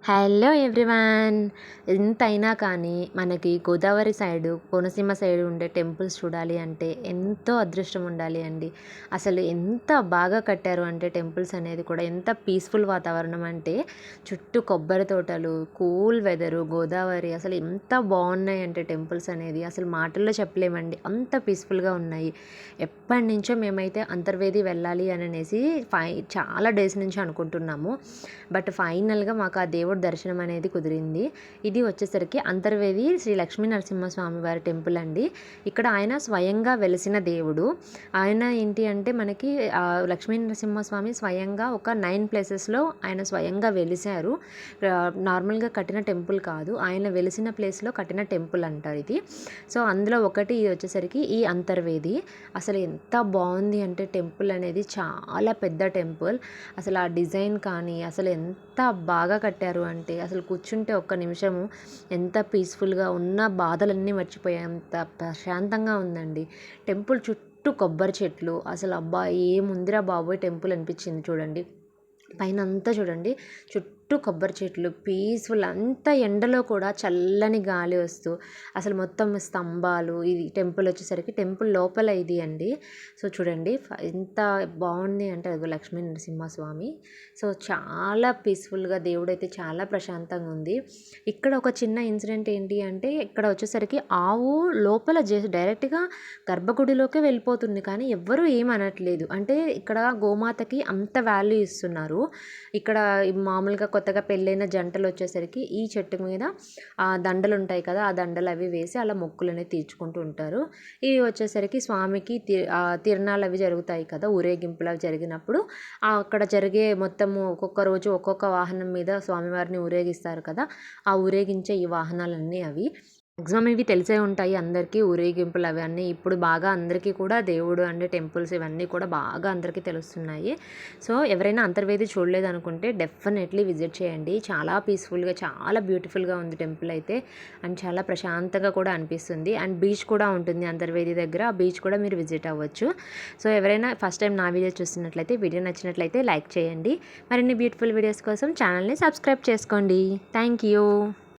Hello everyone. ఎంతైనా కానీ మనకి గోదావరి సైడు, కోనసీమ సైడు ఉండే టెంపుల్స్ చూడాలి అంటే ఎంతో అదృష్టం ఉండాలి అండి. అసలు ఎంత బాగా కట్టారు అంటే టెంపుల్స్ అనేది కూడా ఎంత పీస్ఫుల్ వాతావరణం అంటే చుట్టూ కొబ్బరి తోటలు, కూల్ వెదరు, గోదావరి అసలు ఎంత బాగున్నాయి అంటే టెంపుల్స్ అనేది అసలు మాటల్లో చెప్పలేమండి. అంత పీస్ఫుల్గా ఉన్నాయి. ఎప్పటి నుంచో మేమైతే అంతర్వేది వెళ్ళాలి అని అనేసి చాలా డేస్ నుంచి అనుకుంటున్నాము. బట్ ఫైనల్గా మాకు ఆ దేవుడు దర్శనం అనేది కుదిరింది. ఇది వచ్చేసరికి అంతర్వేది శ్రీ లక్ష్మీ నరసింహస్వామి వారి టెంపుల్ అండి. ఇక్కడ ఆయన స్వయంగా వెలిసిన దేవుడు. ఆయన ఏంటి అంటే మనకి లక్ష్మీ నరసింహస్వామి స్వయంగా ఒక 9 ప్లేసెస్లో ఆయన స్వయంగా వెలిశారు. నార్మల్గా కట్టిన టెంపుల్ కాదు, ఆయన వెలిసిన ప్లేస్లో కట్టిన టెంపుల్ అంటారు ఇది. సో అందులో ఒకటి ఇది వచ్చేసరికి ఈ అంతర్వేది. అసలు ఎంత బాగుంది అంటే టెంపుల్ అనేది చాలా పెద్ద టెంపుల్. అసలు ఆ డిజైన్ కానీ అసలు ఎంత బాగా కట్టారు అంటే అసలు కూర్చుంటే ఒక్క నిమిషము ఎంత పీస్ఫుల్గా ఉన్న బాధలన్నీ మర్చిపోయేంత ప్రశాంతంగా ఉందండి. టెంపుల్ చుట్టూ కొబ్బరి చెట్లు, అసలు అబ్బా ఏముందిరా బాబోయ్ టెంపుల్ అనిపించింది. చూడండి పైన అంతా చూడండి చుట్టూ కొబ్బరి చెట్లు పీస్ఫుల్, అంత ఎండలో కూడా చల్లని గాలి వస్తూ అసలు మొత్తం స్తంభాలు. ఇది టెంపుల్ వచ్చేసరికి టెంపుల్ లోపల ఇది అండి. సో చూడండి ఎంత బాగుంది అంటే అది లక్ష్మీ నరసింహస్వామి. సో చాలా పీస్ఫుల్గా దేవుడైతే చాలా ప్రశాంతంగా ఉంది. ఇక్కడ ఒక చిన్న ఇన్సిడెంట్ ఏంటి అంటే ఇక్కడ వచ్చేసరికి ఆవు లోపల డైరెక్ట్గా గర్భగుడిలోకే వెళ్ళిపోతుంది, కానీ ఎవ్వరూ ఏమనట్లేదు. అంటే ఇక్కడ గోమాతకి అంత వాల్యూ ఇస్తున్నారు. ఇక్కడ మామూలుగా కొత్తగా పెళ్ళైన జంటలు వచ్చేసరికి ఈ చెట్టు మీద ఆ దండలు ఉంటాయి కదా, ఆ దండలు అవి వేసి అలా మొక్కులు అనేది తీర్చుకుంటూ ఉంటారు. ఇవి వచ్చేసరికి స్వామికి తిరణాలు అవి జరుగుతాయి కదా, ఊరేగింపులు అవి జరిగినప్పుడు అక్కడ జరిగే మొత్తము ఒక్కొక్క రోజు ఒక్కొక్క వాహనం మీద స్వామివారిని ఊరేగిస్తారు కదా, ఆ ఊరేగించే ఈ వాహనాలన్నీ అవి మ్యాక్సిమం ఇవి తెలిసే ఉంటాయి అందరికీ. ఊరేగింపులు అవన్నీ ఇప్పుడు బాగా అందరికీ కూడా దేవుడు అంటే టెంపుల్స్ ఇవన్నీ కూడా బాగా అందరికీ తెలుస్తున్నాయి. సో ఎవరైనా అంతర్వేది చూడలేదు అనుకుంటే డెఫినెట్లీ విజిట్ చేయండి. చాలా పీస్ఫుల్గా చాలా బ్యూటిఫుల్గా ఉంది టెంపుల్ అయితే, అండ్ చాలా ప్రశాంతంగా కూడా అనిపిస్తుంది. అండ్ బీచ్ కూడా ఉంటుంది అంతర్వేది దగ్గర, ఆ బీచ్ కూడా మీరు విజిట్ అవ్వచ్చు. సో ఎవరైనా ఫస్ట్ టైం నా వీడియో చూస్తున్నట్లయితే, వీడియో నచ్చినట్లయితే లైక్ చేయండి. మరిన్ని బ్యూటిఫుల్ వీడియోస్ కోసం ఛానల్ని సబ్స్క్రైబ్ చేసుకోండి. Thank you.